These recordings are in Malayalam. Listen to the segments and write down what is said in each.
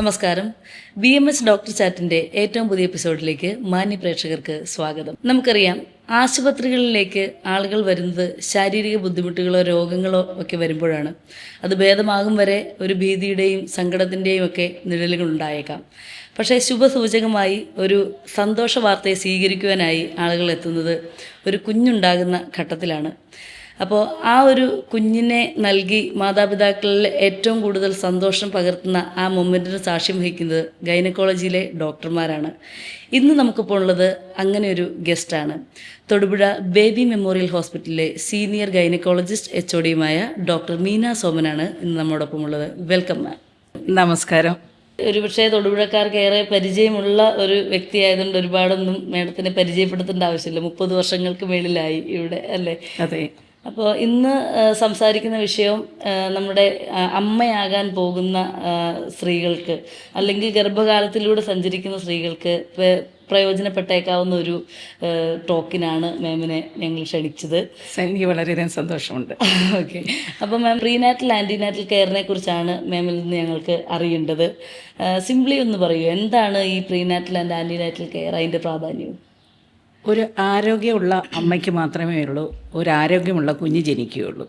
നമസ്കാരം. BMS ഡോക്ടർ ചാറ്റിൻ്റെ ഏറ്റവും പുതിയ എപ്പിസോഡിലേക്ക് മാന്യ പ്രേക്ഷകർക്ക് സ്വാഗതം. നമുക്കറിയാം, ആശുപത്രികളിലേക്ക് ആളുകൾ വരുന്നത് ശാരീരിക ബുദ്ധിമുട്ടുകളോ രോഗങ്ങളോ ഒക്കെ വരുമ്പോഴാണ്. അത് ഭേദമാകും വരെ ഒരു ഭീതിയുടെയും സങ്കടത്തിൻ്റെയും ഒക്കെ നിഴലുകൾ ഉണ്ടായേക്കാം. പക്ഷേ ശുഭസൂചകമായി ഒരു സന്തോഷ വാർത്തയെ സ്വീകരിക്കുവാനായി ആളുകൾ എത്തുന്നത് ഒരു കുഞ്ഞുണ്ടാകുന്ന ഘട്ടത്തിലാണ്. അപ്പോൾ ആ ഒരു കുഞ്ഞിനെ നൽകി മാതാപിതാക്കളിൽ ഏറ്റവും കൂടുതൽ സന്തോഷം പകർത്തുന്ന ആ മൊമെൻറ്റിന് സാക്ഷ്യം വഹിക്കുന്നത് ഗൈനക്കോളജിയിലെ ഡോക്ടർമാരാണ്. ഇന്ന് നമുക്കിപ്പോൾ ഉള്ളത് അങ്ങനെ ഒരു ഗസ്റ്റാണ്. തൊടുപുഴ ബേബി മെമ്മോറിയൽ ഹോസ്പിറ്റലിലെ സീനിയർ ഗൈനക്കോളജിസ്റ്റ് HODയുമായ ഡോക്ടർ മീന സോമനാണ് ഇന്ന് നമ്മോടൊപ്പം ഉള്ളത്. വെൽക്കം മാം. നമസ്കാരം. ഒരുപക്ഷെ തൊടുപുഴക്കാർക്ക് ഏറെ പരിചയമുള്ള ഒരു വ്യക്തിയായതുകൊണ്ട് ഒരുപാടൊന്നും മേഡത്തിനെ പരിചയപ്പെടുത്തേണ്ട ആവശ്യമില്ല. 30 വർഷങ്ങൾക്ക് മേളിലായി ഇവിടെ, അല്ലേ? അതെ. അപ്പോൾ ഇന്ന് സംസാരിക്കുന്ന വിഷയം നമ്മുടെ അമ്മയാകാൻ പോകുന്ന സ്ത്രീകൾക്ക്, അല്ലെങ്കിൽ ഗർഭകാലത്തിലൂടെ സഞ്ചരിക്കുന്ന സ്ത്രീകൾക്ക് പ്രയോജനപ്പെട്ടേക്കാവുന്ന ഒരു ടോക്കിനാണ് മാമിനെ ഞങ്ങൾ ക്ഷണിച്ചത്. എനിക്ക് വളരെയധികം സന്തോഷമുണ്ട്. ഓക്കെ. അപ്പോൾ മാം, പ്രീനാറ്റൽ ആൻറ്റിനാറ്റൽ കെയറിനെ കുറിച്ചാണ് മാമിൽ നിന്ന് ഞങ്ങൾക്ക് അറിയേണ്ടത്. സിംപ്ലി ഒന്ന് പറയൂ, എന്താണ് ഈ പ്രീനാറ്റൽ ആൻഡ് ആൻറ്റിനാറ്റൽ കെയർ, അതിൻ്റെ പ്രാധാന്യവും? ഒരു ആരോഗ്യമുള്ള അമ്മയ്ക്ക് മാത്രമേ ഉള്ളൂ ഒരു ആരോഗ്യമുള്ള കുഞ്ഞ് ജനിക്കുകയുള്ളൂ.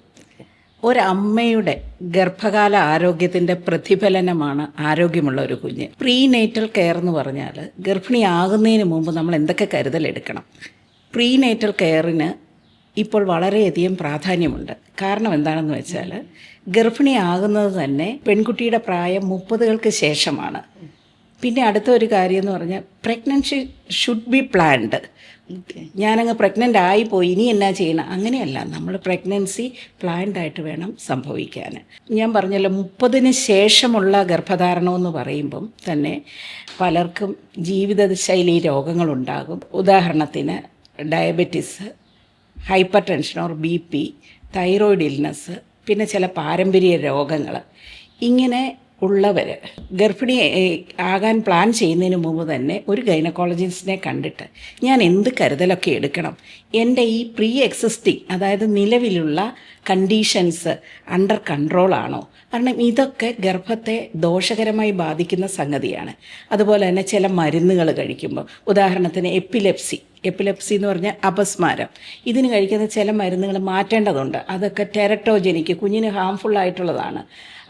ഒരമ്മയുടെ ഗർഭകാല ആരോഗ്യത്തിൻ്റെ പ്രതിഫലനമാണ് ആരോഗ്യമുള്ള ഒരു കുഞ്ഞ്. പ്രീനേറ്റൽ കെയർ എന്ന് പറഞ്ഞാൽ ഗർഭിണിയാകുന്നതിന് മുമ്പ് നമ്മൾ എന്തൊക്കെ കരുതലെടുക്കണം. പ്രീനേറ്റൽ കെയറിന് ഇപ്പോൾ വളരെയധികം പ്രാധാന്യമുണ്ട്. കാരണം എന്താണെന്ന് വെച്ചാൽ, ഗർഭിണിയാകുന്നത് തന്നെ പെൺകുട്ടിയുടെ പ്രായം 30കൾക്ക് ശേഷമാണ്. പിന്നെ അടുത്ത ഒരു കാര്യം എന്ന് പറഞ്ഞാൽ, പ്രഗ്നൻസി ഷുഡ് ബി പ്ലാൻഡ്. ഞാനങ്ങ് പ്രഗ്നൻ്റ് ആയിപ്പോയി, ഇനി എന്നാ ചെയ്യണം, അങ്ങനെയല്ല. നമ്മൾ പ്രഗ്നൻസി പ്ലാൻഡായിട്ട് വേണം സംഭവിക്കാൻ. ഞാൻ പറഞ്ഞല്ലോ, 30ന് ശേഷമുള്ള ഗർഭധാരണമെന്ന് പറയുമ്പം തന്നെ പലർക്കും ജീവിതശൈലി രോഗങ്ങളുണ്ടാകും. ഉദാഹരണത്തിന് diabetes, hyper tension or BP, thyroid illness, പിന്നെ ചില പാരമ്പര്യ രോഗങ്ങൾ. ഇങ്ങനെ ഉള്ളവർ ഗർഭിണി ആകാൻ പ്ലാൻ ചെയ്യുന്നതിന് മുമ്പ് തന്നെ ഒരു ഗൈനക്കോളജിസ്റ്റിനെ കണ്ടിട്ട് ഞാൻ എന്ത് കരുതലൊക്കെ എടുക്കണം, എൻ്റെ ഈ പ്രീ എക്സിസ്റ്റിംഗ്, അതായത് നിലവിലുള്ള കണ്ടീഷൻസ് അണ്ടർ കൺട്രോളാണോ? കാരണം ഇതൊക്കെ ഗർഭത്തെ ദോഷകരമായി ബാധിക്കുന്ന സംഗതിയാണ്. അതുപോലെ തന്നെ ചില മരുന്നുകൾ കഴിക്കുമ്പോൾ, ഉദാഹരണത്തിന് എപ്പിലെപ്സി എന്ന് പറഞ്ഞാൽ അപസ്മാരം, ഇതിന് കഴിക്കുന്ന ചില മരുന്നുകൾ മാറ്റേണ്ടതുണ്ട്. അതൊക്കെ ടെററ്റോജനിക്ക്, കുഞ്ഞിന് ഹാംഫുള്ളായിട്ടുള്ളതാണ്.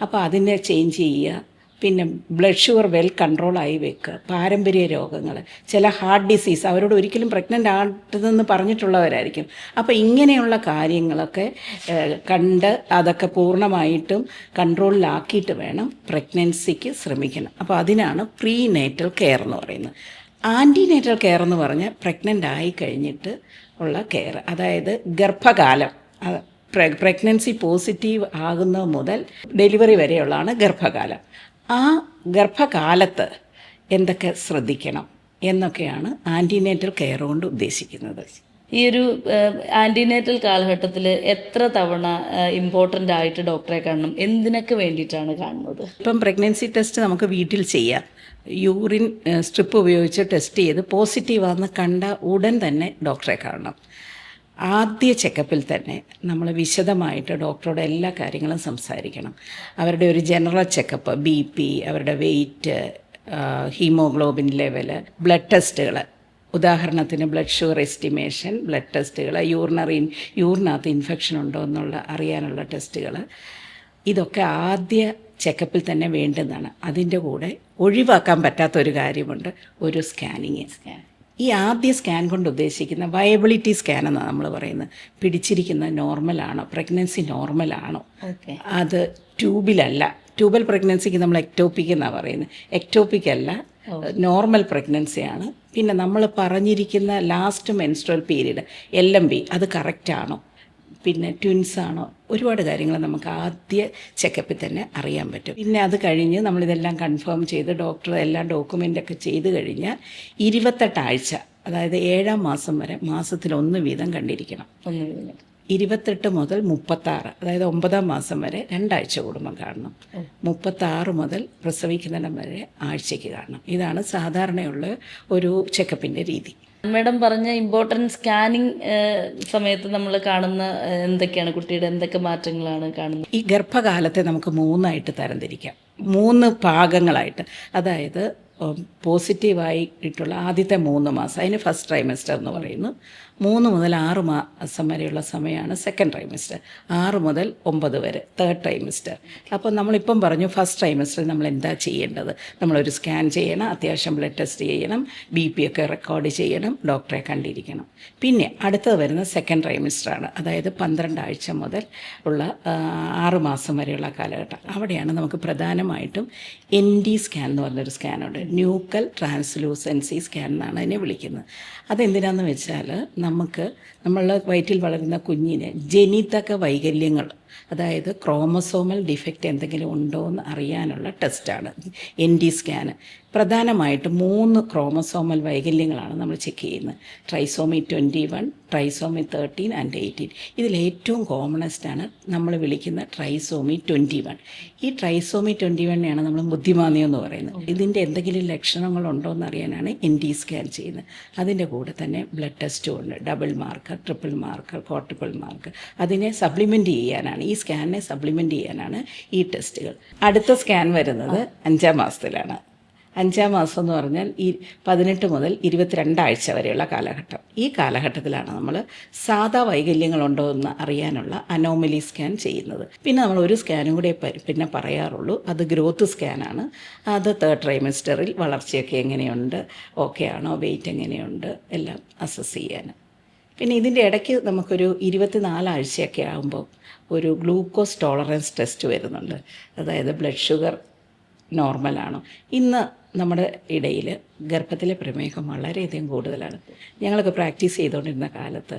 അപ്പോൾ അതിനെ ചേഞ്ച് ചെയ്യുക. പിന്നെ ബ്ലഡ് ഷുഗർ വെൽ കൺട്രോളായി വെക്കുക. പാരമ്പര്യ രോഗങ്ങൾ, ചില ഹാർട്ട് ഡിസീസ്, അവരോട് ഒരിക്കലും പ്രഗ്നൻ്റ് ആകരുതെന്ന് പറഞ്ഞിട്ടുള്ളവരായിരിക്കും. അപ്പോൾ ഇങ്ങനെയുള്ള കാര്യങ്ങളൊക്കെ കണ്ട് അതൊക്കെ പൂർണ്ണമായിട്ടും കൺട്രോളിലാക്കിയിട്ട് വേണം പ്രഗ്നൻസിക്ക് ശ്രമിക്കണം. അപ്പോൾ അതിനാണ് പ്രീനേറ്റൽ കെയർ എന്ന് പറയുന്നത്. ആൻറ്റിനേറ്റൽ കെയർ എന്ന് പറഞ്ഞാൽ പ്രഗ്നൻ്റ് ആയി കഴിഞ്ഞിട്ട് ഉള്ള കെയർ, അതായത് ഗർഭകാലം, പ്രഗ്നൻസി പോസിറ്റീവ് ആകുന്നത് മുതൽ ഡെലിവറി വരെയുള്ളതാണ് ഗർഭകാലം. ആ ഗർഭകാലത്ത് എന്തൊക്കെ ശ്രദ്ധിക്കണം എന്നൊക്കെയാണ് ആൻറ്റിനേറ്റൽ കെയർ കൊണ്ട് ഉദ്ദേശിക്കുന്നത്. ഈ ഒരു ആൻറ്റിനേറ്റൽ കാലഘട്ടത്തിൽ എത്ര തവണ ഇമ്പോർട്ടൻ്റ് ആയിട്ട് ഡോക്ടറെ കാണണം, എന്തിനൊക്കെ വേണ്ടിയിട്ടാണ് കാണുന്നത്? ഇപ്പം പ്രഗ്നൻസി ടെസ്റ്റ് നമുക്ക് വീട്ടിൽ ചെയ്യാം. യൂറിൻ സ്ട്രിപ്പ് ഉപയോഗിച്ച് ടെസ്റ്റ് ചെയ്ത് പോസിറ്റീവാണെന്ന് കണ്ട ഉടൻ തന്നെ ഡോക്ടറെ കാണണം. ആദ്യ ചെക്കപ്പിൽ തന്നെ നമ്മൾ വിശദമായിട്ട് ഡോക്ടറോട് എല്ലാ കാര്യങ്ങളും സംസാരിക്കണം. അവരുടെ ഒരു ജനറൽ ചെക്കപ്പ്, BP, അവരുടെ വെയ്റ്റ്, ഹീമോഗ്ലോബിൻ ലെവല്, ബ്ലഡ് ടെസ്റ്റുകൾ, ഉദാഹരണത്തിന് ബ്ലഡ് ഷുഗർ എസ്റ്റിമേഷൻ, ബ്ലഡ് ടെസ്റ്റുകൾ, യൂറിനകത്ത് ഇൻഫെക്ഷൻ ഉണ്ടോ എന്നുള്ള അറിയാനുള്ള ടെസ്റ്റുകൾ, ഇതൊക്കെ ആദ്യ ചെക്കപ്പിൽ തന്നെ വേണ്ടുന്നതാണ്. അതിൻ്റെ കൂടെ ഒഴിവാക്കാൻ പറ്റാത്തൊരു കാര്യമുണ്ട്, ഒരു സ്കാനിങ്. ഈ ആദ്യ സ്കാൻ കൊണ്ട് ഉദ്ദേശിക്കുന്ന വയബിലിറ്റി സ്കാൻ എന്നാണ് നമ്മൾ പറയുന്നത്. പിടിച്ചിരിക്കുന്ന നോർമലാണോ, പ്രഗ്നൻസി നോർമലാണോ, അത് ട്യൂബിലല്ല. ട്യൂബൽ പ്രഗ്നൻസിക്ക് നമ്മൾ എക്ടോപിക് എന്നാണ് പറയുന്നത്. എക്ടോപിക് അല്ല, നോർമൽ പ്രഗ്നൻസിയാണ്. പിന്നെ നമ്മൾ പറഞ്ഞിരിക്കുന്ന ലാസ്റ്റ് മെൻസ്ട്രൽ പീരീഡ് LMP അത് കറക്റ്റാണോ, പിന്നെ ട്വിൻസാണോ, ഒരുപാട് കാര്യങ്ങൾ നമുക്ക് ആദ്യ ചെക്കപ്പിൽ തന്നെ അറിയാൻ പറ്റും. പിന്നെ അത് കഴിഞ്ഞ് നമ്മളിതെല്ലാം കൺഫേം ചെയ്ത് ഡോക്ടർ എല്ലാം ഡോക്യുമെൻ്റൊക്കെ ചെയ്ത് കഴിഞ്ഞാൽ 28 ആഴ്ച, അതായത് 7ാം മാസം വരെ മാസത്തിൽ 1 വീതം കണ്ടിരിക്കണം. 28 മുതൽ 36, അതായത് 9ാം മാസം വരെ 2 ആഴ്ച കൂടുമ്പം കാണണം. 36 മുതൽ പ്രസവിക്കുന്നിടം വരെ ആഴ്ചയ്ക്ക് കാണണം. ഇതാണ് സാധാരണയുള്ള ഒരു ചെക്കപ്പിൻ്റെ രീതി. മാഡം പറഞ്ഞ ഇമ്പോർട്ടൻറ്റ് സ്കാനിങ് സമയത്ത് നമ്മൾ കാണുന്ന എന്തൊക്കെയാണ്, കുട്ടിയുടെ എന്തൊക്കെ മാറ്റങ്ങളാണ് കാണുന്നത്? ഈ ഗർഭകാലത്തെ നമുക്ക് 3ആയിട്ട് തരംതിരിക്കാം. 3 ഭാഗങ്ങളായിട്ട്, അതായത് പോസിറ്റീവായിട്ടുള്ള ആദ്യത്തെ 3 മാസം, അതിന് ഫസ്റ്റ് ട്രൈമസ്റ്റർ എന്ന് പറയുന്നു. 3 മുതൽ 6 മാസം വരെയുള്ള സമയമാണ് സെക്കൻഡ് ട്രൈമസ്റ്റർ. 6 മുതൽ 9 വരെ തേർഡ് ട്രൈമസ്റ്റർ. അപ്പോൾ നമ്മളിപ്പം പറഞ്ഞു ഫസ്റ്റ് ട്രൈമസ്റ്ററിൽ നമ്മൾ എന്താ ചെയ്യേണ്ടത്. നമ്മളൊരു സ്കാൻ ചെയ്യണം, അത്യാവശ്യം ബ്ലഡ് ടെസ്റ്റ് ചെയ്യണം, BP ഒക്കെ റെക്കോർഡ് ചെയ്യണം, ഡോക്ടറെ കണ്ടിരിക്കണം. പിന്നെ അടുത്തത് വരുന്ന സെക്കൻഡ് ട്രൈമസ്റ്ററാണ്, അതായത് 12 ആഴ്ച മുതൽ ഉള്ള 6 മാസം വരെയുള്ള കാലഘട്ടം. അവിടെയാണ് നമുക്ക് പ്രധാനമായിട്ടും ND സ്കാൻ എന്ന് പറഞ്ഞൊരു സ്കാനുണ്ട്. ന്യൂക്കൽ ട്രാൻസ്ലൂസൻസി സ്കാൻ എന്നാണ് അതിനെ വിളിക്കുന്നത്. അതെന്തിനാന്ന് വെച്ചാൽ നമ്മളുടെ വയറ്റിൽ വളരുന്ന കുഞ്ഞിന് ജനിതക വൈകല്യങ്ങൾ, അതായത് ക്രോമസോമൽ ഡിഫക്റ്റ് എന്തെങ്കിലും ഉണ്ടോ എന്ന് അറിയാനുള്ള ടെസ്റ്റാണ് ND സ്കാന്. പ്രധാനമായിട്ട് 3 ക്രോമസോമൽ വൈകല്യങ്ങളാണ് നമ്മൾ ചെക്ക് ചെയ്യുന്നത്. Trisomy 21, trisomy 13 and 18. ഇതിലേറ്റവും കോമണസ്റ്റാണ് നമ്മൾ വിളിക്കുന്ന ട്രൈസോമി 21. ഈ ട്രൈസോമി 21നെയാണ് നമ്മൾ ബുദ്ധിമാന്ദ്യം എന്ന് പറയുന്നത്. ഇതിൻ്റെ എന്തെങ്കിലും ലക്ഷണങ്ങളുണ്ടോ എന്ന് അറിയാനാണ് ND സ്കാൻ ചെയ്യുന്നത്. അതിൻ്റെ കൂടെ തന്നെ ബ്ലഡ് ടെസ്റ്റും ഉണ്ട്, double marker, triple marker, quadruple marker. അതിനെ സപ്ലിമെൻറ്റ് ചെയ്യാനാണ്, ഈ സ്കാനിനെ സപ്ലിമെൻറ്റ് ചെയ്യാനാണ് ഈ ടെസ്റ്റുകൾ. അടുത്ത സ്കാൻ വരുന്നത് 5-ാം മാസത്തിലാണ്. 5-ാം മാസം എന്ന് പറഞ്ഞാൽ 18 മുതൽ 22 ആഴ്ച വരെയുള്ള കാലഘട്ടം. ഈ കാലഘട്ടത്തിലാണ് നമ്മൾ സാധാ വൈകല്യങ്ങളുണ്ടോ എന്ന് അറിയാനുള്ള അനോമലി സ്കാൻ ചെയ്യുന്നത്. പിന്നെ നമ്മൾ ഒരു സ്കാനും കൂടെ പിന്നെ പറയാറുള്ളൂ, അത് ഗ്രോത്ത് സ്കാനാണ്. അത് തേർഡ് ട്രൈമസ്റ്ററിൽ വളർച്ചയൊക്കെ എങ്ങനെയുണ്ട്, ഓക്കെ ആണോ, വെയിറ്റ് എങ്ങനെയുണ്ട്, എല്ലാം അസസ് ചെയ്യാൻ. പിന്നെ ഇതിൻ്റെ ഇടയ്ക്ക് നമുക്കൊരു 24 ആഴ്ചയൊക്കെ ആകുമ്പോൾ ഒരു ഗ്ലൂക്കോസ് ടോളറൻസ് ടെസ്റ്റ് വരുന്നുണ്ട്. അതായത് ബ്ലഡ് ഷുഗർ നോർമലാണോ. ഇന്ന് നമ്മുടെ ഇടയിൽ ഗർഭത്തിലെ പ്രമേഹം വളരെയധികം കൂടുതലാണ്. ഞങ്ങളൊക്കെ പ്രാക്ടീസ് ചെയ്തുകൊണ്ടിരുന്ന കാലത്ത്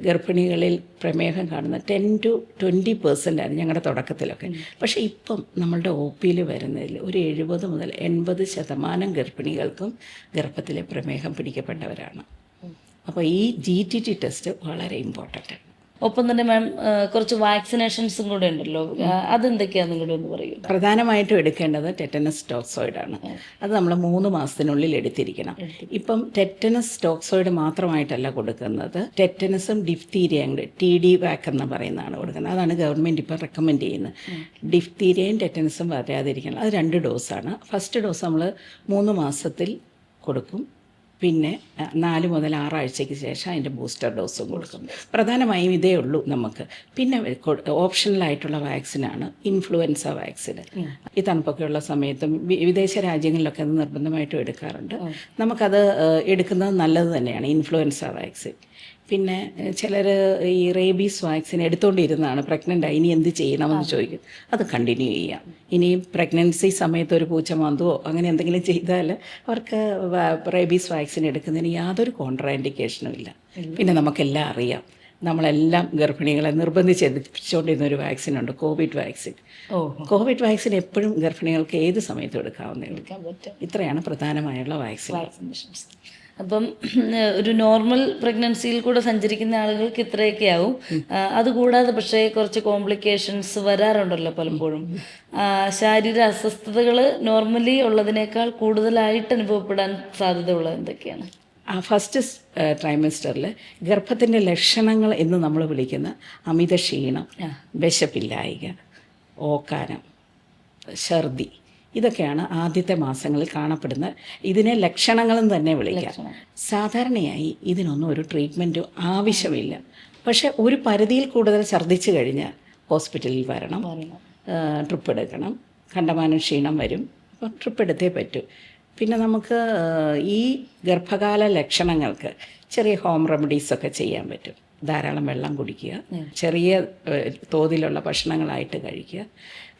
ഗർഭിണികളിൽ പ്രമേഹം കാണുന്ന 10 to 20% ഞങ്ങളുടെ തുടക്കത്തിലൊക്കെ. പക്ഷേ ഇപ്പം നമ്മളുടെ OPയിൽ വരുന്നതിൽ ഒരു 70 മുതൽ 80% ഗർഭിണികൾക്കും ഗർഭത്തിലെ പ്രമേഹം പിടിക്കപ്പെട്ടവരാണ്. അപ്പോൾ ഈ GTT ടെസ്റ്റ് വളരെ ഇമ്പോർട്ടൻ്റ്. ഒപ്പം തന്നെ മാം കുറച്ച് വാക്സിനേഷൻസും കൂടെ ഉണ്ടല്ലോ, അതെന്തൊക്കെയാണെന്നും കൂടെ ഒന്ന് പറയൂ. പ്രധാനമായിട്ടും എടുക്കേണ്ടത് ടെറ്റനസ് ടോക്സോയിഡാണ്. അത് നമ്മൾ 3 മാസത്തിനുള്ളിൽ എടുത്തിരിക്കണം. ഇപ്പം ടെറ്റനസ് ടോക്സോയിഡ് മാത്രമായിട്ടല്ല കൊടുക്കുന്നത്, ടെറ്റനസും ഡിഫ്തീരിയയും കൂടെ TD വാക്ക് എന്ന് പറയുന്നതാണ് കൊടുക്കുന്നത്. അതാണ് ഗവൺമെൻറ് ഇപ്പോൾ റെക്കമെൻഡ് ചെയ്യുന്നത്. ഡിഫ്തീരിയയും ടെറ്റനസും വരാതിരിക്കണം. അത് 2 ഡോസാണ്. ഫസ്റ്റ് ഡോസ് നമ്മൾ 3 മാസത്തിൽ കൊടുക്കും, പിന്നെ 4 മുതൽ 6 ആഴ്ചയ്ക്ക് ശേഷം അതിൻ്റെ ബൂസ്റ്റർ ഡോസും കൊടുക്കും. പ്രധാനമായും ഇതേ ഉള്ളൂ നമുക്ക്. പിന്നെ ഓപ്ഷണലായിട്ടുള്ള വാക്സിനാണ് ഇൻഫ്ലുവൻസ വാക്സിൻ. ഈ തണുപ്പൊക്കെയുള്ള സമയത്തും വിദേശ രാജ്യങ്ങളിലൊക്കെ അത് നിർബന്ധമായിട്ടും എടുക്കാറുണ്ട്. നമുക്കത് എടുക്കുന്നത് നല്ലത് തന്നെയാണ്, ഇൻഫ്ലുവൻസ വാക്സിൻ. പിന്നെ ചിലർ ഈ റേബീസ് വാക്സിൻ എടുത്തുകൊണ്ടിരുന്നതാണ്, പ്രഗ്നൻ്റായി ഇനി എന്ത് ചെയ്യണമെന്ന് ചോദിക്കും. അത് കണ്ടിന്യൂ ചെയ്യാം. ഇനി പ്രഗ്നൻസി സമയത്ത് ഒരു പൂച്ച മാന്തുവോ അങ്ങനെ എന്തെങ്കിലും ചെയ്താൽ അവർക്ക് റേബീസ് വാക്സിൻ എടുക്കുന്നതിന് യാതൊരു കോൺട്രാ ഇൻഡിക്കേഷനും ഇല്ല. പിന്നെ നമുക്കെല്ലാം അറിയാം, നമ്മളെല്ലാം ഗർഭിണികളെ നിർബന്ധിച്ച് എടുപ്പിച്ചുകൊണ്ടിരുന്ന ഒരു വാക്സിനുണ്ട്, കോവിഡ് വാക്സിൻ. കോവിഡ് വാക്സിൻ എപ്പോഴും ഗർഭിണികൾക്ക് ഏത് സമയത്തും എടുക്കാവുന്നതാണ്. ഇത്രയാണ് പ്രധാനമായുള്ള വാക്സിനേഷൻസ്. അപ്പം ഒരു നോർമൽ പ്രഗ്നൻസിയിൽ കൂടെ സഞ്ചരിക്കുന്ന ആളുകൾക്ക് ഇത്രയൊക്കെ ആവും. അതുകൂടാതെ പക്ഷേ കുറച്ച് കോംപ്ലിക്കേഷൻസ് വരാറുണ്ടല്ലോ പലപ്പോഴും. ശാരീരിക അസ്വസ്ഥതകൾ നോർമലി ഉള്ളതിനേക്കാൾ കൂടുതലായിട്ട് അനുഭവപ്പെടാൻ സാധ്യതയുള്ളത് എന്തൊക്കെയാണ്? ഫസ്റ്റ് ട്രൈമസ്റ്ററിൽ ഗർഭത്തിൻ്റെ ലക്ഷണങ്ങൾ എന്ന് നമ്മൾ വിളിക്കുന്ന അമിത ക്ഷീണം, വിശപ്പില്ലായ്ക, ഓക്കാനം, ഛർദി, ഇതൊക്കെയാണ് ആദ്യത്തെ മാസങ്ങളിൽ കാണപ്പെടുന്ന. ഇതിനെ ലക്ഷണങ്ങളെന്ന് തന്നെ വിളിക്കാം. സാധാരണയായി ഇതിനൊന്നും ഒരു ട്രീറ്റ്മെൻറ്റും ആവശ്യമില്ല. പക്ഷേ ഒരു പരിധിയിൽ കൂടുതൽ ഛർദ്ദിച്ചു കഴിഞ്ഞാൽ ഹോസ്പിറ്റലിൽ വരണം, ട്രിപ്പ് എടുക്കണം. കണ്ടമാനം ക്ഷീണം വരും, അപ്പോൾ ട്രിപ്പ് എടുത്തേ പറ്റൂ. പിന്നെ നമുക്ക് ഈ ഗർഭകാല ലക്ഷണങ്ങൾക്ക് ചെറിയ ഹോം റെമഡീസൊക്കെ ചെയ്യാൻ പറ്റും. ധാരാളം വെള്ളം കുടിക്കുക, ചെറിയ തോതിലുള്ള ഭക്ഷണങ്ങളായിട്ട് കഴിക്കുക.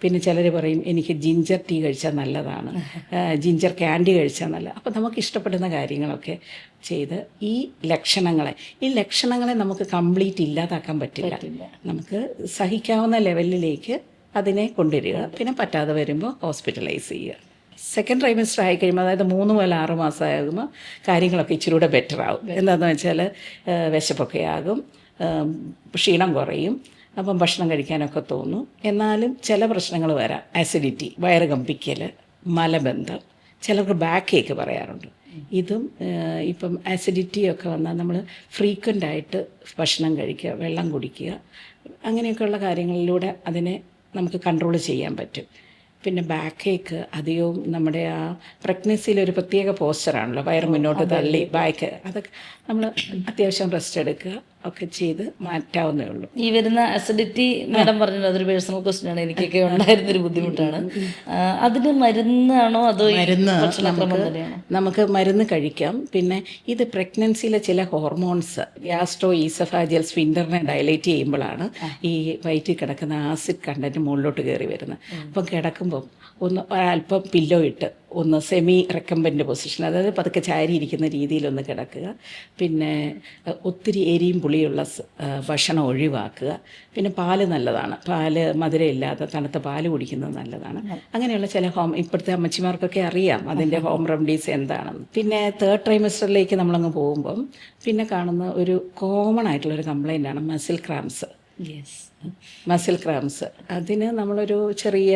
പിന്നെ ചിലർ പറയും എനിക്ക് ജിഞ്ചർ ടീ കഴിച്ചാൽ നല്ലതാണ്, ജിഞ്ചർ ക്യാൻഡി കഴിച്ചാൽ നല്ല. അപ്പോൾ നമുക്ക് ഇഷ്ടപ്പെടുന്ന കാര്യങ്ങളൊക്കെ ചെയ്ത് ഈ ലക്ഷണങ്ങളെ നമുക്ക് കംപ്ലീറ്റ് ഇല്ലാതാക്കാൻ പറ്റില്ല. നമുക്ക് സഹിക്കാവുന്ന ലെവലിലേക്ക് അതിനെ കൊണ്ടുവരിക. പിന്നെ പറ്റാതെ വരുമ്പോൾ ഹോസ്പിറ്റലൈസ് ചെയ്യുക. സെക്കൻഡ് ട്രൈമസ്റ്റർ ആയി കഴിയുമ്പോൾ, അതായത് 3 മുതൽ 6 മാസമാകുമ്പോൾ കാര്യങ്ങളൊക്കെ ഇച്ചിരി കൂടെ ബെറ്റർ ആവും. എന്താണെന്ന് വെച്ചാൽ വിശപ്പൊക്കെ ആകും, ക്ഷീണം കുറയും, അപ്പം ഭക്ഷണം കഴിക്കാനൊക്കെ തോന്നും. എന്നാലും ചില പ്രശ്നങ്ങൾ വരാം. ആസിഡിറ്റി, വയറ് കമ്പിക്കൽ, മലബന്ധം, ചിലർക്ക് ബാക്ക് ഏക്ക് പറയാറുണ്ട്. ഇതും ഇപ്പം ആസിഡിറ്റിയൊക്കെ വന്നാൽ നമ്മൾ ഫ്രീക്വൻ്റായിട്ട് ഭക്ഷണം കഴിക്കുക, വെള്ളം കുടിക്കുക, അങ്ങനെയൊക്കെയുള്ള കാര്യങ്ങളിലൂടെ അതിനെ നമുക്ക് കൺട്രോൾ ചെയ്യാൻ പറ്റും. പിന്നെ ബാക്ക് ഏക്ക് അധികവും നമ്മുടെ ആ പ്രഗ്നൻസിയിൽ ഒരു പ്രത്യേക പോസ്ചറാണല്ലോ, വയറ് മുന്നോട്ട് തള്ളി ബാക്ക്, അതൊക്കെ നമ്മൾ അത്യാവശ്യം റെസ്റ്റ് എടുക്കുക ഒക്കെ ചെയ്ത് മാറ്റാവുന്നേ ഉള്ളൂ. ഈ വരുന്ന അസിഡിറ്റി മാഡം പറഞ്ഞല്ലോ, അതൊരു പേഴ്സണൽ ക്വസ്റ്റ്യൻ ആണ്, എനിക്കൊക്കെ ഉണ്ടായിരുന്നൊരു ബുദ്ധിമുട്ടാണ്. അതിന് മരുന്നാണോ അതോ ഭക്ഷണക്രമം തന്നെയാണോ? നമുക്ക് മരുന്ന് കഴിക്കാം. പിന്നെ ഇത് പ്രഗ്നൻസിയിലെ ചില ഹോർമോൺസ് ഗ്യാസ്ട്രോ ഈസഫാജിയൽ സ്ഫിൻഡറിനെ ഡയലേറ്റ് ചെയ്യുമ്പോഴാണ് ഈ വയറ്റിൽ കിടക്കുന്ന ആസിഡ് കണ്ടന്റ് മുകളിലോട്ട് കയറി വരുന്നത്. അപ്പം കിടക്കുമ്പം ഒന്ന് അല്പം പില്ലോ ഇട്ട് ഒന്ന് സെമി റെക്കംബൻ്റ് പൊസിഷൻ, അതായത് പതുക്കെ ചാരിയിരിക്കുന്ന രീതിയിലൊന്ന് കിടക്കുക. പിന്നെ ഒത്തിരി എരിയും പുളിയുള്ള ഭക്ഷണം ഒഴിവാക്കുക. പിന്നെ പാല് നല്ലതാണ്, പാല് മധുരമില്ലാത്ത തണുത്ത പാല് കുടിക്കുന്നത് നല്ലതാണ്. അങ്ങനെയുള്ള ചില ഇപ്പോഴത്തെ അമ്മച്ചിമാർക്കൊക്കെ അറിയാം അതിൻ്റെ ഹോം റെമഡീസ് എന്താണെന്ന്. പിന്നെ 3rd ട്രൈമസ്റ്ററിലേക്ക് നമ്മളങ്ങ് പോകുമ്പം പിന്നെ കാണുന്ന ഒരു കോമൺ ആയിട്ടുള്ളൊരു കംപ്ലൈൻ്റാണ് മസിൽ ക്രാംസ്. മസിൽ ക്രാംസ്, അതിന് നമ്മളൊരു ചെറിയ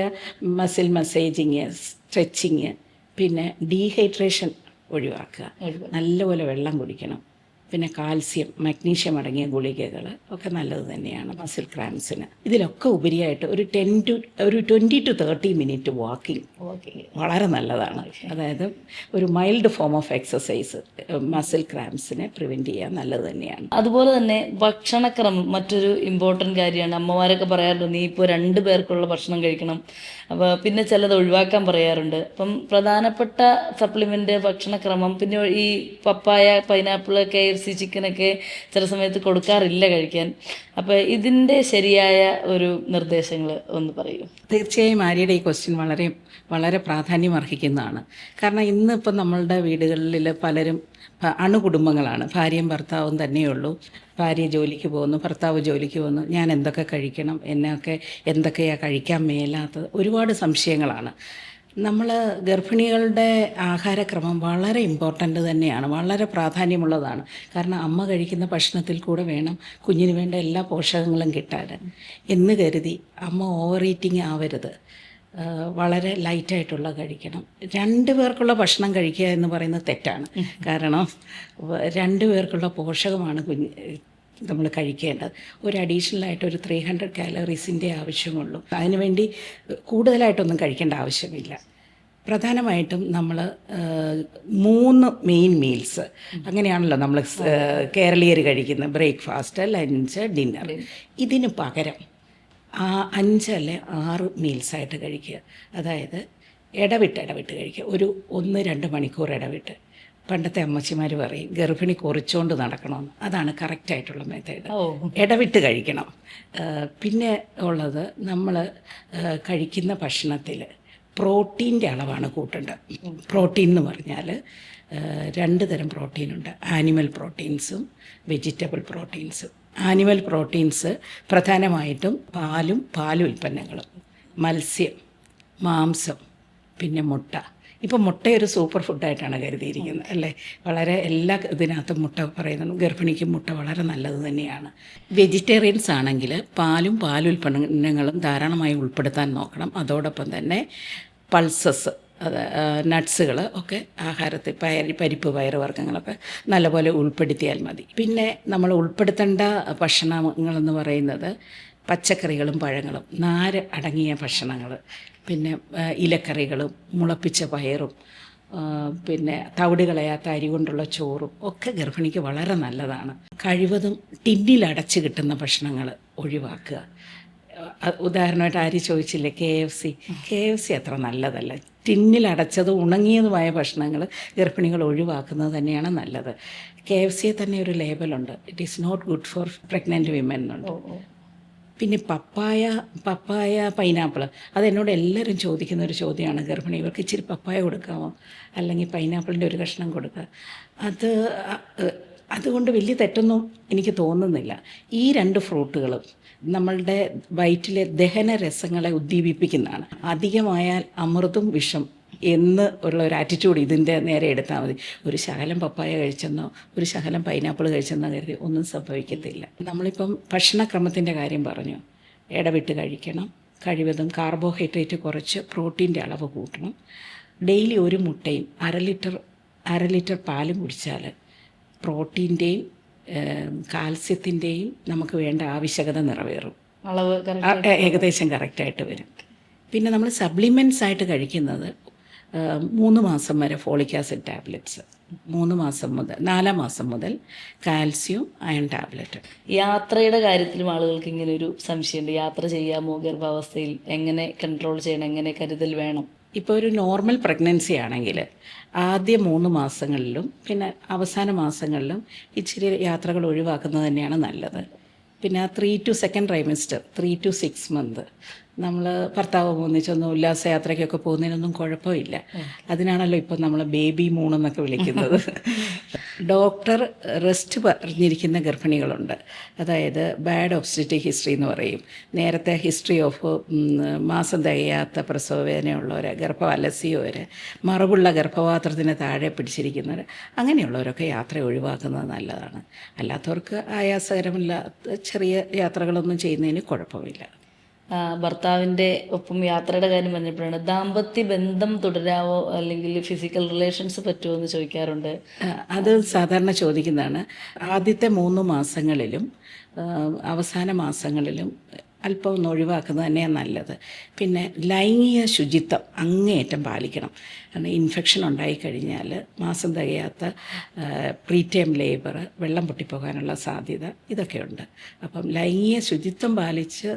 മസിൽ മസേജിങ്, സ്ട്രെച്ചിങ്, പിന്നെ ഡീഹൈഡ്രേഷൻ ഒഴിവാക്കുക, നല്ലപോലെ വെള്ളം കുടിക്കണം. പിന്നെ കാൽസ്യം, മഗ്നീഷ്യം അടങ്ങിയ ഗുളികകൾ ഒക്കെ നല്ലത് തന്നെയാണ് മസിൽ ക്രാംസിന്. ഇതിലൊക്കെ ഉപരിയായിട്ട് ഒരു 20 to 30 മിനിറ്റ് വാക്കിംഗ് വളരെ നല്ലതാണ്. അതായത് ഒരു mild form of exercise muscle ക്രാംസിനെ പ്രിവെൻറ്റ് ചെയ്യാൻ നല്ലത് തന്നെയാണ്. അതുപോലെ തന്നെ ഭക്ഷണക്രമം മറ്റൊരു ഇമ്പോർട്ടൻ്റ് കാര്യമാണ്. അമ്മമാരൊക്കെ പറയാറുണ്ട്, നീ ഇപ്പോൾ 2 പേർക്കുള്ള ഭക്ഷണം കഴിക്കണം, അപ്പോൾ പിന്നെ ചിലത് ഒഴിവാക്കാൻ പറയാറുണ്ട്. അപ്പം പ്രധാനപ്പെട്ട സപ്ലിമെൻ്റ് ഭക്ഷണക്രമം, പിന്നെ ഈ പപ്പായ, പൈനാപ്പിൾ, KFC ചിക്കനൊക്കെ ചില സമയത്ത് കൊടുക്കാറില്ല കഴിക്കാൻ. അപ്പോൾ ഇതിൻ്റെ ശരിയായ ഒരു നിർദ്ദേശങ്ങൾ ഒന്ന് പറയൂ. തീർച്ചയായും ആര്യയുടെ ഈ ക്വസ്റ്റ്യൻ വളരെ വളരെ പ്രാധാന്യം അർഹിക്കുന്നതാണ്. കാരണം ഇന്നിപ്പം നമ്മളുടെ വീടുകളിൽ പലരും അണുകുടുംബങ്ങളാണ്, ഭാര്യയും ഭർത്താവും തന്നെയുള്ളൂ. ഭാര്യ ജോലിക്ക് പോകുന്നു, ഭർത്താവ് ജോലിക്ക് പോകുന്നു, ഞാൻ എന്തൊക്കെ കഴിക്കണം, എന്തൊക്കെയാണ് കഴിക്കാൻ മേലാത്തത്, ഒരുപാട് സംശയങ്ങളാണ്. നമ്മൾ ഗർഭിണികളുടെ ആഹാരക്രമം വളരെ ഇമ്പോർട്ടൻ്റ് തന്നെയാണ്, വളരെ പ്രാധാന്യമുള്ളതാണ്. കാരണം അമ്മ കഴിക്കുന്ന ഭക്ഷണത്തിൽ കൂടെ വേണം കുഞ്ഞിന് വേണ്ട എല്ലാ പോഷകങ്ങളും കിട്ടാൻ എന്ന് കരുതി അമ്മ ഓവർ ഈറ്റിംഗ് ആവരുത്. വളരെ ലൈറ്റായിട്ടുള്ള കഴിക്കണം. 2 പേർക്കുള്ള ഭക്ഷണം കഴിക്കുക എന്ന് പറയുന്നത് തെറ്റാണ്. കാരണം 2 പേർക്കുള്ള പോഷകമാണ് നമ്മൾ കഴിക്കേണ്ടത്. ഒരു അഡീഷണലായിട്ട് ഒരു 300 കാലറീസിൻ്റെ ആവശ്യമുള്ളൂ. അതിനുവേണ്ടി കൂടുതലായിട്ടൊന്നും കഴിക്കേണ്ട ആവശ്യമില്ല. പ്രധാനമായിട്ടും നമ്മൾ 3 മെയിൻ മീൽസ് അങ്ങനെയാണല്ലോ നമ്മൾ കേരളീയർ കഴിക്കുന്നത്, ബ്രേക്ക്ഫാസ്റ്റ്, ലഞ്ച്, ഡിന്നർ. ഇതിന് പകരം 5 അല്ലെ 6 മീൽസായിട്ട് കഴിക്കുക. അതായത് ഇടവിട്ട് കഴിക്കുക, ഒരു 1-2 മണിക്കൂർ ഇടവിട്ട്. പണ്ടത്തെ അമ്മച്ചിമാർ പറയും ഗർഭിണി കുറിച്ചുകൊണ്ട് നടക്കണമെന്ന്, അതാണ് കറക്റ്റായിട്ടുള്ള മെത്തേഡ്. ഇടവിട്ട് കഴിക്കണം. പിന്നെ ഉള്ളത്, നമ്മൾ കഴിക്കുന്ന ഭക്ഷണത്തിൽ പ്രോട്ടീൻ്റെ അളവാണ് കൂട്ടേണ്ടത്. പ്രോട്ടീൻ എന്ന് പറഞ്ഞാൽ 2 തരം പ്രോട്ടീനുണ്ട്, ആനിമൽ പ്രോട്ടീൻസും വെജിറ്റബിൾ പ്രോട്ടീൻസും. ആനിമൽ പ്രോട്ടീൻസ് പ്രധാനമായിട്ടും പാൽ ഉൽപ്പന്നങ്ങളും, മത്സ്യം, മാംസം, പിന്നെ മുട്ട. ഇപ്പം മുട്ടയൊരു സൂപ്പർ ഫുഡായിട്ടാണ് കരുതിയിരിക്കുന്നത് അല്ലേ? വളരെ എല്ലാ ഇതിനകത്തും മുട്ട പറയുന്നു. ഗർഭിണിക്ക് മുട്ട വളരെ നല്ലത് തന്നെയാണ്. വെജിറ്റേറിയൻസ് ആണെങ്കിൽ പാലുൽപ്പന്നങ്ങളും ധാരാളമായി ഉൾപ്പെടുത്താൻ നോക്കണം. അതോടൊപ്പം തന്നെ പൾസസ്, നട്ട്സുകൾ ഒക്കെ ആഹാരത്തിൽ, പരിപ്പ്, പയറുവർഗ്ഗങ്ങളൊക്കെ നല്ലപോലെ ഉൾപ്പെടുത്തിയാൽ മതി. പിന്നെ നമ്മൾ ഉൾപ്പെടുത്തേണ്ട ഭക്ഷണങ്ങളെന്ന് പറയുന്നത് പച്ചക്കറികളും പഴങ്ങളും, നാര് അടങ്ങിയ ഭക്ഷണങ്ങൾ, പിന്നെ ഇലക്കറികളും മുളപ്പിച്ച പയറും, പിന്നെ തവിട് കളയാത്ത അരി കൊണ്ടുള്ള ചോറും ഒക്കെ ഗർഭിണിക്ക് വളരെ നല്ലതാണ്. കഴിവതും ടിന്നിലടച്ച് കിട്ടുന്ന ഭക്ഷണങ്ങൾ ഒഴിവാക്കുക. ഉദാഹരണമായിട്ട് ആര് ചോദിച്ചില്ലേ, KFC അത്ര നല്ലതല്ല. ടിന്നിലടച്ചതും ഉണങ്ങിയതുമായ ഭക്ഷണങ്ങൾ ഗർഭിണികൾ ഒഴിവാക്കുന്നത് തന്നെയാണ് നല്ലത്. KFC തന്നെ ഒരു ലേബലുണ്ട്, it is not good for pregnant women എന്നുണ്ട്. പിന്നെ പപ്പായ, പൈനാപ്പിൾ, അതെന്നോട് എല്ലാവരും ചോദിക്കുന്ന ഒരു ചോദ്യമാണ്. ഗർഭിണി ഇവർക്ക് ഇച്ചിരി പപ്പായ കൊടുക്കാമോ, അല്ലെങ്കിൽ പൈനാപ്പിളിൻ്റെ ഒരു കഷ്ണം കൊടുക്കുക. അതുകൊണ്ട് വലിയ തെറ്റൊന്നും എനിക്ക് തോന്നുന്നില്ല. ഈ 2 ഫ്രൂട്ടുകളും നമ്മളുടെ വയറ്റിലെ ദഹന രസങ്ങളെ ഉദ്ദീപിപ്പിക്കുന്നതാണ്. അധികമായാൽ അമൃതും വിഷം എന്ന് ഉള്ള ഒരു ആറ്റിറ്റ്യൂഡ് ഇതിൻ്റെ നേരെ എടുത്താൽ മതി. ഒരു ശകലം പപ്പായ കഴിച്ചെന്നോ ഒരു ശകലം പൈനാപ്പിൾ കഴിച്ചെന്നോ കരുതി ഒന്നും സംഭവിക്കത്തില്ല. നമ്മളിപ്പം ഭക്ഷണക്രമത്തിൻ്റെ കാര്യം പറഞ്ഞു, ഇടവിട്ട് കഴിക്കണം. കഴിവതും കാർബോഹൈഡ്രേറ്റ് കുറച്ച് പ്രോട്ടീൻ്റെ അളവ് കൂട്ടണം. ഡെയിലി 1 മുട്ടയും 1/2 ലിറ്റർ പാലും കുടിച്ചാൽ പ്രോട്ടീൻ്റെയും കാൽസ്യത്തിൻ്റെയും നമുക്ക് വേണ്ട ആവശ്യകത നിറവേറും. അളവ് ഏകദേശം കറക്റ്റായിട്ട് വരും. പിന്നെ നമ്മൾ സപ്ലിമെൻറ്റ്സ് ആയിട്ട് കഴിക്കുന്നത് 3 മാസം വരെ ഫോളിക് ആസിഡ് ടാബ്ലറ്റ്സ്, 3 മാസം മുതൽ 4 മാസം മുതൽ കാൽസ്യം അയൺ ടാബ്ലറ്റ്. യാത്രയുടെ കാര്യത്തിലും ആളുകൾക്ക് ഇങ്ങനെ ഒരു സംശയമുണ്ട്. യാത്ര ചെയ്യാമോ ഗർഭാവസ്ഥയിൽ? എങ്ങനെ കൺട്രോൾ ചെയ്യണം? എങ്ങനെ കരുതൽ വേണം? ഇപ്പോൾ ഒരു നോർമൽ പ്രഗ്നൻസി ആണെങ്കിൽ ആദ്യ 3 മാസങ്ങളിലും പിന്നെ അവസാന മാസങ്ങളിലും ഇച്ചിരി യാത്രകൾ ഒഴിവാക്കുന്നത് തന്നെയാണ് നല്ലത്. പിന്നെ 3 to 2nd trimester 3 to 6 month നമ്മൾ ഭർത്താവ് ഒന്നിച്ചൊന്നും ഉല്ലാസയാത്രയ്ക്കൊക്കെ പോകുന്നതിനൊന്നും കുഴപ്പമില്ല. അതിനാണല്ലോ ഇപ്പം നമ്മൾ ബേബി മൂൺ എന്നൊക്കെ വിളിക്കുന്നത്. ഡോക്ടർ റെസ്റ്റ് പറഞ്ഞിരിക്കുന്ന ഗർഭിണികളുണ്ട്. അതായത് ബാഡ് ഒബ്സ്റ്ററ്റിക് ഹിസ്റ്ററി എന്ന് പറയും. നേരത്തെ ഹിസ്റ്ററി ഓഫ് മാസം തികയാത്ത പ്രസവവേദനയുള്ളവർ, ഗർഭം അലസിയവർ, മറവുള്ള ഗർഭപാത്രത്തിന് താഴെ പിടിച്ചിരിക്കുന്നവർ, അങ്ങനെയുള്ളവരൊക്കെ യാത്ര ഒഴിവാക്കുന്നത് നല്ലതാണ്. അല്ലാത്തവർക്ക് ആയാസകരമില്ലാത്ത ചെറിയ യാത്രകളൊന്നും ചെയ്യുന്നതിന് കുഴപ്പമില്ല. ഭർത്താവിൻ്റെ ഒപ്പം യാത്രയുടെ കാര്യം പറഞ്ഞപ്പോഴാണ്, ദാമ്പത്യ ബന്ധം തുടരാവോ അല്ലെങ്കിൽ ഫിസിക്കൽ റിലേഷൻസ് പറ്റുമോ എന്ന് ചോദിക്കാറുണ്ട്. അത് സാധാരണ ചോദിക്കുന്നതാണ്. ആദ്യത്തെ 3 മാസങ്ങളിലും അവസാന മാസങ്ങളിലും അല്പം ഒന്ന് ഒഴിവാക്കുന്നത് തന്നെയാണ് നല്ലത്. പിന്നെ ലൈംഗിക ശുചിത്വം അങ്ങേയറ്റം പാലിക്കണം. കാരണം ഇൻഫെക്ഷൻ ഉണ്ടായിക്കഴിഞ്ഞാൽ മാസം തികയാത്ത പ്രീടേം ലേബർ, വെള്ളം പൊട്ടിപ്പോകാനുള്ള സാധ്യത ഇതൊക്കെയുണ്ട്. അപ്പം ലൈംഗിക ശുചിത്വം പാലിച്ച്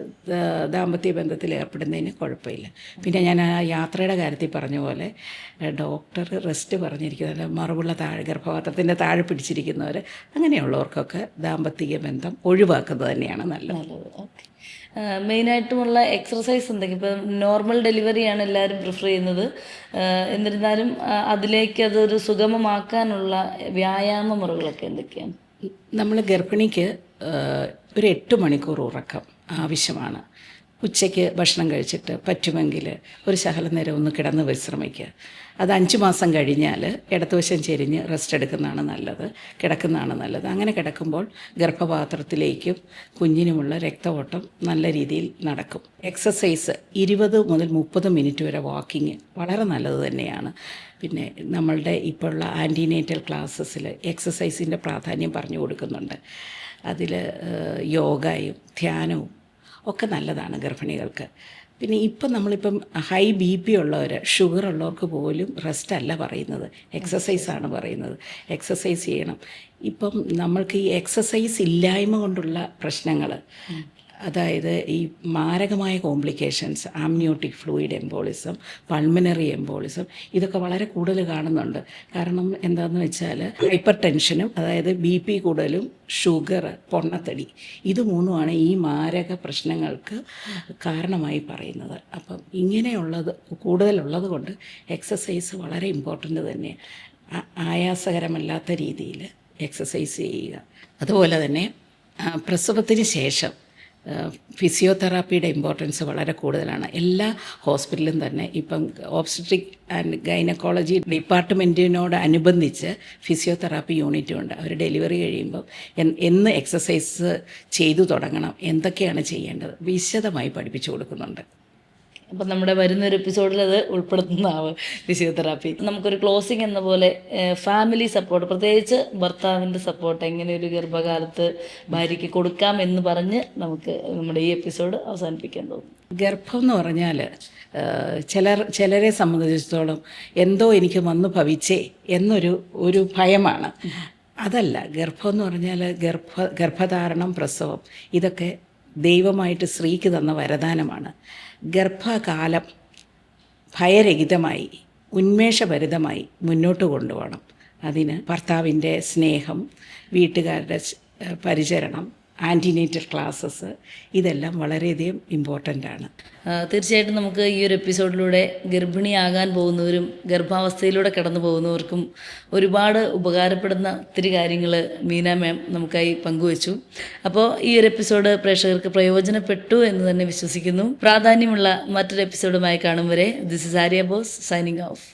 ദാമ്പത്യ ബന്ധത്തിൽ ഏർപ്പെടുന്നതിന് കുഴപ്പമില്ല. പിന്നെ ഞാൻ ആ യാത്രയുടെ കാര്യത്തിൽ പറഞ്ഞ പോലെ ഡോക്ടർ റെസ്റ്റ് പറഞ്ഞിരിക്കുന്നത്, മറവുള്ള ഗർഭപാത്രത്തിൻ്റെ താഴെ പിടിച്ചിരിക്കുന്നവർ, അങ്ങനെയുള്ളവർക്കൊക്കെ ദാമ്പത്തിക ബന്ധം ഒഴിവാക്കുന്നത് തന്നെയാണ് നല്ലത്. ഓക്കെ. മെയിനായിട്ടുമുള്ള എക്സർസൈസ് എന്തെങ്കിലും? ഇപ്പം നോർമൽ ഡെലിവറിയാണ് എല്ലാവരും പ്രിഫർ ചെയ്യുന്നത്. എന്നിരുന്നാലും അതിലേക്ക് അതൊരു സുഗമമാക്കാനുള്ള വ്യായാമ മുറകളൊക്കെ എന്തൊക്കെയാണ്? നമ്മൾ ഗർഭിണിക്ക് ഒരു 8 മണിക്കൂർ ഉറക്കം ആവശ്യമാണ്. ഉച്ചയ്ക്ക് ഭക്ഷണം കഴിച്ചിട്ട് പറ്റുമെങ്കിൽ ഒരു ശകലം നേരം ഒന്ന് കിടന്ന് വിശ്രമിക്കുക. അത് 5 മാസം കഴിഞ്ഞാൽ ഇടതുവശം ചെരിഞ്ഞ് റെസ്റ്റ് എടുക്കുന്നതാണ് നല്ലത്, കിടക്കുന്നതാണ് നല്ലത്. അങ്ങനെ കിടക്കുമ്പോൾ ഗർഭപാത്രത്തിലേക്കും കുഞ്ഞിനുമുള്ള രക്തഓട്ടം നല്ല രീതിയിൽ നടക്കും. എക്സസൈസ് 20 മുതൽ 30 മിനിറ്റ് വരെ വാക്കിങ് വളരെ നല്ലത് തന്നെയാണ്. പിന്നെ നമ്മളുടെ ഇപ്പോഴുള്ള ആൻറ്റിനേറ്റൽ ക്ലാസ്സസിൽ എക്സസൈസിൻ്റെ പ്രാധാന്യം പറഞ്ഞു കൊടുക്കുന്നുണ്ട്. അതിൽ യോഗയും ധ്യാനവും ഒക്കെ നല്ലതാണ് ഗർഭിണികൾക്ക്. പിന്നെ ഇപ്പം നമ്മളിപ്പം ഹൈ BP ഉള്ളവർ, ഷുഗർ ഉള്ളവർക്ക് പോലും റെസ്റ്റ് അല്ല പറയുന്നത്, എക്സസൈസാണ് പറയുന്നത്. എക്സസൈസ് ചെയ്യണം. ഇപ്പം നമ്മൾക്ക് ഈ എക്സസൈസ് ഇല്ലായ്മ കൊണ്ടുള്ള പ്രശ്നങ്ങൾ, അതായത് ഈ മാരകമായ complications, amniotic fluid embolism, pulmonary embolism, ഇതൊക്കെ വളരെ കൂടുതൽ കാണുന്നുണ്ട്. കാരണം എന്താണെന്ന് വെച്ചാൽ ഹൈപ്പർ ടെൻഷനും, അതായത് BP കൂടുതലും, ഷുഗർ, പൊണ്ണത്തടി, ഇത് മൂന്നുമാണ് ഈ മാരക പ്രശ്നങ്ങൾക്ക് കാരണമായി പറയുന്നത്. അപ്പം ഇങ്ങനെയുള്ളത് കൂടുതലുള്ളത് കൊണ്ട് എക്സസൈസ് വളരെ ഇമ്പോർട്ടൻ്റ് തന്നെ. ആയാസകരമല്ലാത്ത രീതിയിൽ എക്സസൈസ് ചെയ്യുക. അതുപോലെ തന്നെ പ്രസവത്തിന് ശേഷം ഫിസിയോതെറാപ്പിയുടെ ഇമ്പോർട്ടൻസ് വളരെ കൂടുതലാണ്. എല്ലാ ഹോസ്പിറ്റലിലും തന്നെ ഇപ്പം ഓബ്സ്റ്ററ്റിക് ആൻഡ് ഗൈനക്കോളജി ഡിപ്പാർട്ട്മെൻറ്റിനോട് അനുബന്ധിച്ച് ഫിസിയോതെറാപ്പി യൂണിറ്റും ഉണ്ട്. അവർ ഡെലിവറി കഴിയുമ്പോൾ എന്ന് എക്സസൈസ് ചെയ്തു തുടങ്ങണം, എന്തൊക്കെയാണ് ചെയ്യേണ്ടത്, വിശദമായി പഠിപ്പിച്ചു കൊടുക്കുന്നുണ്ട്. അപ്പം നമ്മുടെ വരുന്നൊരു എപ്പിസോഡിൽ അത് ഉൾപ്പെടുത്തുന്നതാവും ഫിസിയോതെറാപ്പി. നമുക്കൊരു ക്ലോസിങ് എന്ന പോലെ ഫാമിലി സപ്പോർട്ട്, പ്രത്യേകിച്ച് ഭർത്താവിൻ്റെ സപ്പോർട്ട് എങ്ങനെ ഒരു ഗർഭകാലത്ത് ഭാര്യയ്ക്ക് കൊടുക്കാം എന്ന് പറഞ്ഞ് നമുക്ക് നമ്മുടെ ഈ എപ്പിസോഡ് അവസാനിപ്പിക്കാൻ തോന്നുന്നു. ഗർഭം എന്ന് പറഞ്ഞാൽ ചിലരെ സംബന്ധിച്ചിടത്തോളം എന്തോ എനിക്ക് വന്നു ഭവിച്ചേ എന്നൊരു ഭയമാണ്. അതല്ല, ഗർഭം എന്ന് പറഞ്ഞാൽ ഗർഭധാരണം, പ്രസവം, ഇതൊക്കെ ദൈവമായിട്ട് സ്ത്രീക്ക് തന്ന വരദാനമാണ്. ഗർഭകാലം ഭയരഹിതമായി ഉന്മേഷഭരിതമായി മുന്നോട്ട് കൊണ്ടുപോകണം. അതിന് ഭർത്താവിൻ്റെ സ്നേഹം, വീട്ടുകാരുടെ പരിചരണം, ആൻറ്റിനേറ്റൽ ക്ലാസ്സസ്, ഇതെല്ലാം വളരെയധികം ഇമ്പോർട്ടൻ്റ് ആണ്. തീർച്ചയായിട്ടും നമുക്ക് ഈ ഒരു എപ്പിസോഡിലൂടെ ഗർഭിണിയാകാൻ പോകുന്നവരും ഗർഭാവസ്ഥയിലൂടെ കടന്നു പോകുന്നവർക്കും ഒരുപാട് ഉപകാരപ്പെടുന്ന ഒത്തിരി കാര്യങ്ങൾ മീന മാം നമുക്കായി പങ്കുവച്ചു. അപ്പോൾ ഈ ഒരു എപ്പിസോഡ് പ്രേക്ഷകർക്ക് പ്രയോജനപ്പെട്ടു എന്ന് തന്നെ വിശ്വസിക്കുന്നു. പ്രാധാന്യമുള്ള മറ്റൊരു എപ്പിസോഡുമായി കാണും വരെ, this is Arya boss signing off.